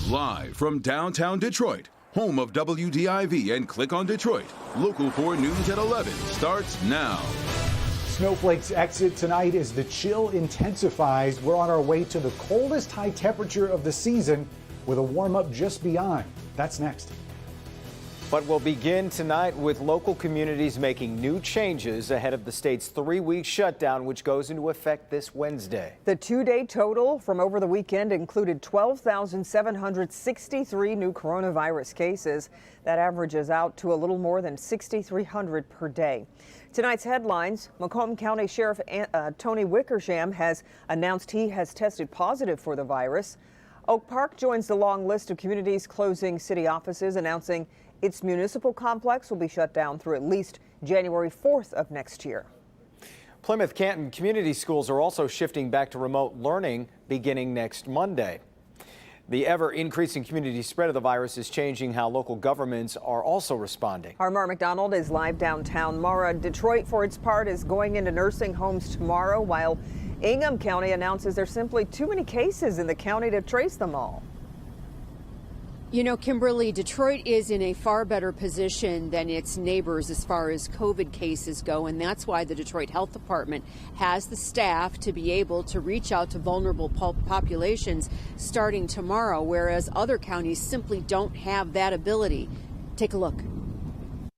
Live from downtown Detroit, home of WDIV and Click on Detroit, Local 4 News at 11 starts now. Snowflakes exit tonight as the chill intensifies. We're on our way to the coldest high temperature of the season with a warm-up just beyond. That's next. But we'll begin tonight with local communities making new changes ahead of the state's 3-week shutdown, which goes into effect this Wednesday. The 2-day total from over the weekend included 12,763 new coronavirus cases. That averages out to a little more than 6,300 per day. Tonight's headlines: Macomb County Sheriff Tony Wickersham has announced he has tested positive for the virus. Oak Park joins the long list of communities closing city offices, announcing its municipal complex will be shut down through at least January 4th of next year. Plymouth Canton community schools are also shifting back to remote learning beginning next Monday. The ever-increasing community spread of the virus is changing how local governments are also responding. Our Mara McDonald is live downtown. Mara, Detroit, for its part, is going into nursing homes tomorrow, while Ingham County announces there's simply too many cases in the county to trace them all. You know, Kimberly, Detroit is in a far better position than its neighbors as far as COVID cases go, and that's why the Detroit Health Department has the staff to be able to reach out to vulnerable populations starting tomorrow, whereas other counties simply don't have that ability. Take a look.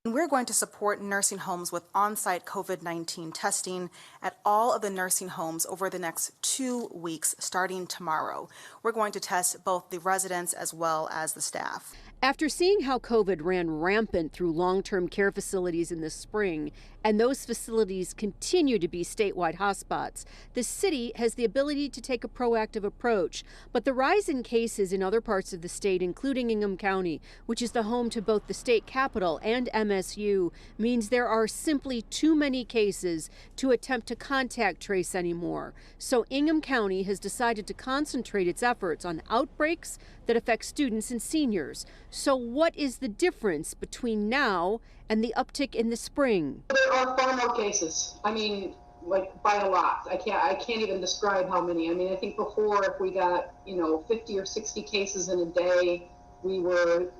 We're going to support nursing homes with on-site COVID-19 testing at all of the nursing homes over the next 2 weeks, starting tomorrow. We're going to test both the residents as well as the staff. After seeing how COVID ran rampant through long-term care facilities in the spring, and those facilities continue to be statewide hotspots, the city has the ability to take a proactive approach. But the rise in cases in other parts of the state, including Ingham County, which is the home to both the state capitol and MSU, means there are simply too many cases to attempt to contact trace anymore. So Ingham County has decided to concentrate its efforts on outbreaks that affect students and seniors. So what is the difference between now and the uptick in the spring? There are far more cases. I mean, like by a lot. I can't even describe how many. I mean, I think before, if we got 50 or 60 cases in a day, we were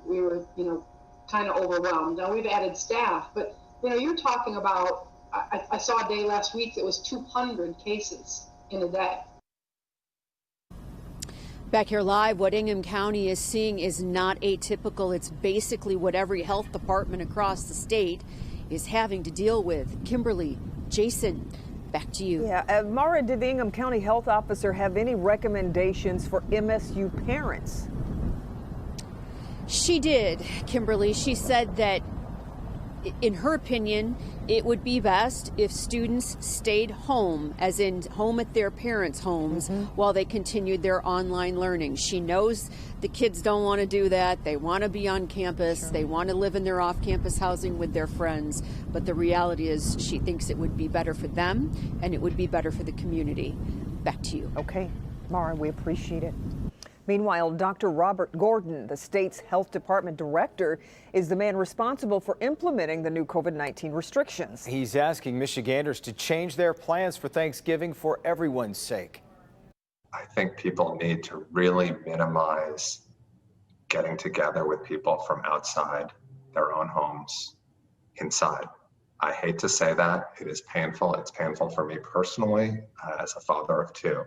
kind of overwhelmed. Now we've added staff, but you're talking about. I saw a day last week that was 200 cases in a day. Back here live, what Ingham County is seeing is not atypical. It's basically what every health department across the state is having to deal with. Kimberly, Jason, back to you. Yeah, Mara, did the Ingham County health officer have any recommendations for MSU parents? She did, Kimberly. She said that, in her opinion, it would be best if students stayed home, as in home at their parents' homes, while they continued their online learning. She knows the kids don't want to do that. They want to be on campus. Sure. They want to live in their off-campus housing with their friends. But the reality is she thinks it would be better for them and it would be better for the community. Back to you. Okay, Mara, we appreciate it. Meanwhile, Dr. Robert Gordon, the state's health department director, is the man responsible for implementing the new COVID-19 restrictions. He's asking Michiganders to change their plans for Thanksgiving for everyone's sake. I think people need to really minimize getting together with people from outside their own homes inside. I hate to say that. It is painful. It's painful for me personally as a father of two.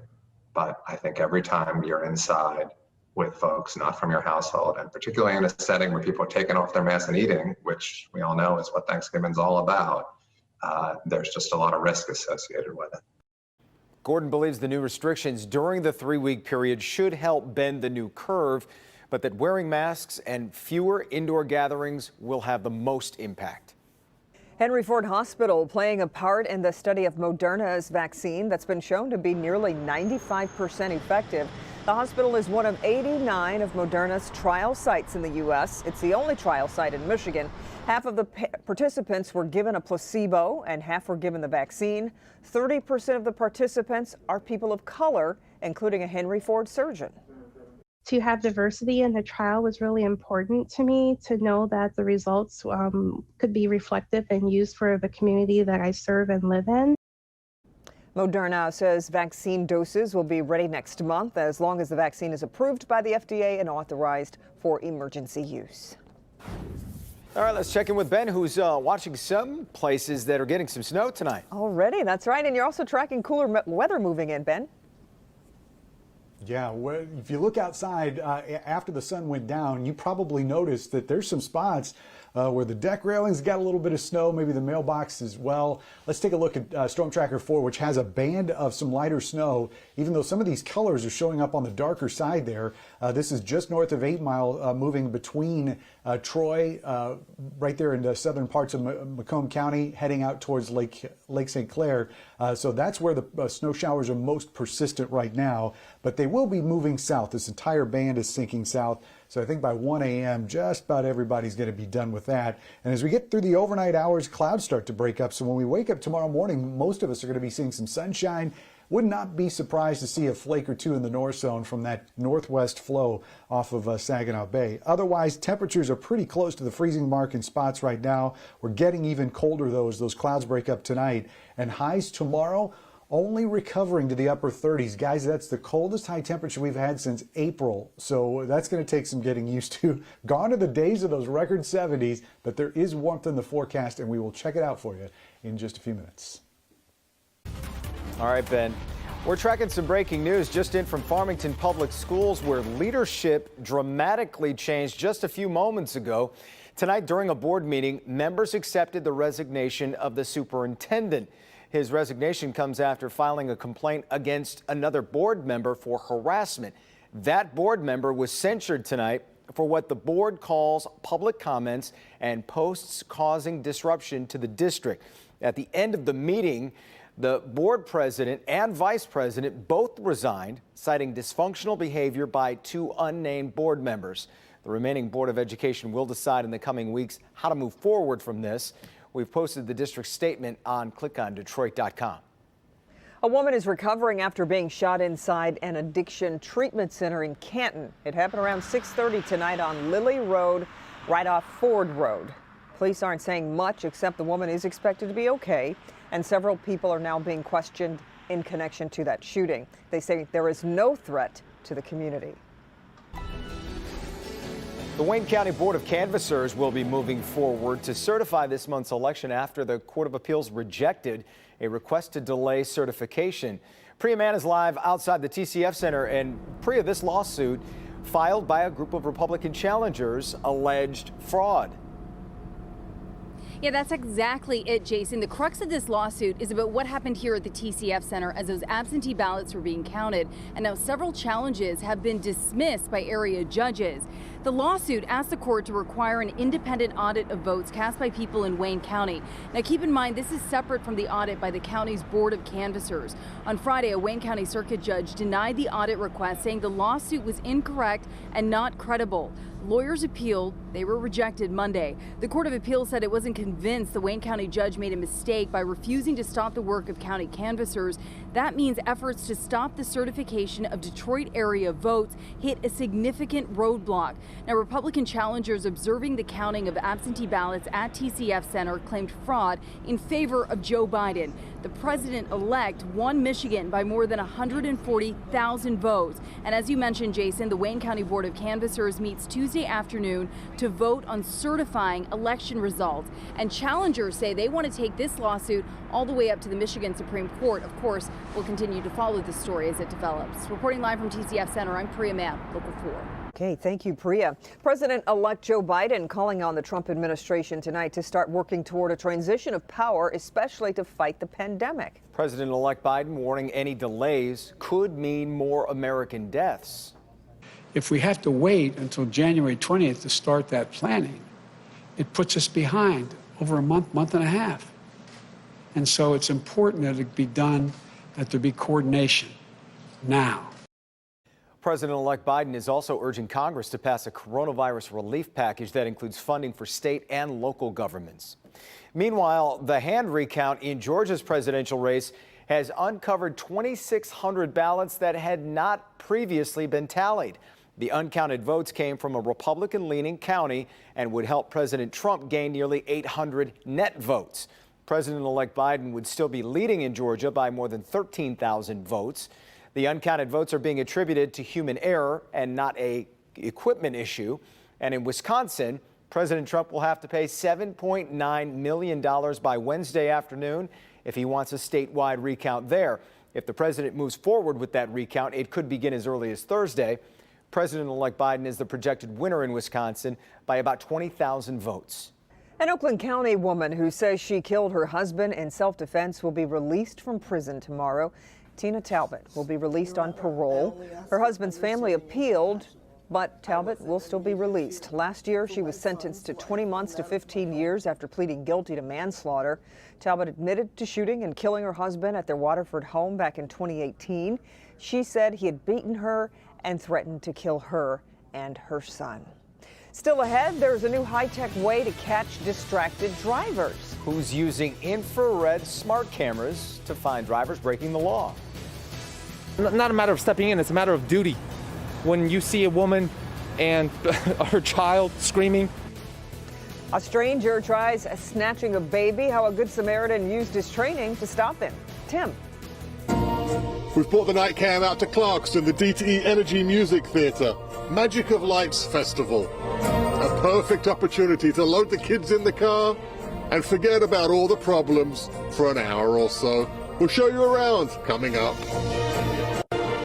But I think every time you're inside with folks not from your household, and particularly in a setting where people are taking off their masks and eating, which we all know is what Thanksgiving's all about, there's just a lot of risk associated with it. Gordon believes the new restrictions during the 3-week period should help bend the new curve, but that wearing masks and fewer indoor gatherings will have the most impact. Henry Ford Hospital playing a part in the study of Moderna's vaccine that's been shown to be nearly 95% effective. The hospital is one of 89 of Moderna's trial sites in the U.S. It's the only trial site in Michigan. Half of the participants were given a placebo and half were given the vaccine. 30% of the participants are people of color, including a Henry Ford surgeon. To have diversity in the trial was really important to me, to know that the results could be reflective and used for the community that I serve and live in. Moderna says vaccine doses will be ready next month as long as the vaccine is approved by the FDA and authorized for emergency use. All right, let's check in with Ben, who's watching some places that are getting some snow tonight. Already, that's right. And you're also tracking cooler weather moving in, Ben. Yeah, if you look outside after the sun went down, you probably noticed that there's some spots where the deck railings got a little bit of snow, maybe the mailbox as well. Let's take a look at Storm Tracker 4, which has a band of some lighter snow, even though some of these colors are showing up on the darker side there. This is just north of 8 Mile, moving between Troy, right there in the southern parts of Macomb County, heading out towards Lake St. Clair. So that's where the snow showers are most persistent right now, but they will be moving south. This entire band is sinking south. So I think by 1 a.m., just about everybody's going to be done with that. And as we get through the overnight hours, clouds start to break up. So when we wake up tomorrow morning, most of us are going to be seeing some sunshine. Would not be surprised to see a flake or two in the north zone from that northwest flow off of Saginaw Bay. Otherwise, temperatures are pretty close to the freezing mark in spots right now. We're getting even colder, though, as those clouds break up tonight. And highs tomorrow only recovering to the upper 30s. Guys, that's the coldest high temperature we've had since April. So that's going to take some getting used to. Gone are the days of those record 70s, but there is warmth in the forecast, and we will check it out for you in just a few minutes. All right, Ben. We're tracking some breaking news just in from Farmington Public Schools, where leadership dramatically changed just a few moments ago. Tonight, during a board meeting, members accepted the resignation of the superintendent. His resignation comes after filing a complaint against another board member for harassment. That board member was censured tonight for what the board calls public comments and posts causing disruption to the district. At the end of the meeting, the board president and vice president both resigned, citing dysfunctional behavior by two unnamed board members. The remaining Board of Education will decide in the coming weeks how to move forward from this. We've posted the district's statement on clickondetroit.com. A woman is recovering after being shot inside an addiction treatment center in Canton. It happened around 6:30 tonight on Lily Road, right off Ford Road. Police aren't saying much, except the woman is expected to be okay, and several people are now being questioned in connection to that shooting. They say there is no threat to the community. The Wayne County Board of Canvassers will be moving forward to certify this month's election after the Court of Appeals rejected a request to delay certification. Priya Mann is live outside the TCF Center. And Priya, this lawsuit filed by a group of Republican challengers alleged fraud. Yeah, that's exactly it, Jason. The crux of this lawsuit is about what happened here at the TCF Center as those absentee ballots were being counted. And now several challenges have been dismissed by area judges. The lawsuit asked the court to require an independent audit of votes cast by people in Wayne County. Now, keep in mind, this is separate from the audit by the county's Board of Canvassers. On Friday, a Wayne County Circuit judge denied the audit request, saying the lawsuit was incorrect and not credible. Lawyers appealed. They were rejected Monday. The Court of Appeals said it wasn't convinced the Wayne County judge made a mistake by refusing to stop the work of county canvassers. That means efforts to stop the certification of Detroit area votes hit a significant roadblock. Now, Republican challengers observing the counting of absentee ballots at TCF Center claimed fraud in favor of Joe Biden. The president-elect won Michigan by more than 140,000 votes. And as you mentioned, Jason, the Wayne County Board of Canvassers meets Tuesday afternoon to vote on certifying election results. And challengers say they want to take this lawsuit all the way up to the Michigan Supreme Court. Of course, we'll continue to follow the story as it develops. Reporting live from TCF Center, I'm Priya Mann, Local 4. Okay, thank you, Priya. President-elect Joe Biden calling on the Trump administration tonight to start working toward a transition of power, especially to fight the pandemic. President-elect Biden warning any delays could mean more American deaths. If we have to wait until January 20th to start that planning, it puts us behind over a month, month and a half. And so it's important that it be done, that there be coordination now. President-elect Biden is also urging Congress to pass a coronavirus relief package that includes funding for state and local governments. Meanwhile, the hand recount in Georgia's presidential race has uncovered 2,600 ballots that had not previously been tallied. The uncounted votes came from a Republican-leaning county and would help President Trump gain nearly 800 net votes. President-elect Biden would still be leading in Georgia by more than 13,000 votes. The uncounted votes are being attributed to human error and not a equipment issue. And in Wisconsin, President Trump will have to pay $7.9 million by Wednesday afternoon if he wants a statewide recount there. If the president moves forward with that recount, it could begin as early as Thursday. President-elect Biden is the projected winner in Wisconsin by about 20,000 votes. An Oakland County woman who says she killed her husband in self-defense will be released from prison tomorrow. Tina Talbot will be released on parole. Her husband's family appealed, but Talbot will still be released. Last year, she was sentenced to 20 months to 15 years after pleading guilty to manslaughter. Talbot admitted to shooting and killing her husband at their Waterford home back in 2018. She said he had beaten her and threatened to kill her and her son. Still ahead, there's a new high-tech way to catch distracted drivers. Who's using infrared smart cameras to find drivers breaking the law? Not a matter of stepping in, it's a matter of duty. When you see a woman and her child screaming. A stranger tries snatching a baby. How a Good Samaritan used his training to stop him. Tim. We've brought the night cam out to Clarkston, the DTE Energy Music Theatre. Magic of Lights Festival. A perfect opportunity to load the kids in the car and forget about all the problems for an hour or so. We'll show you around coming up.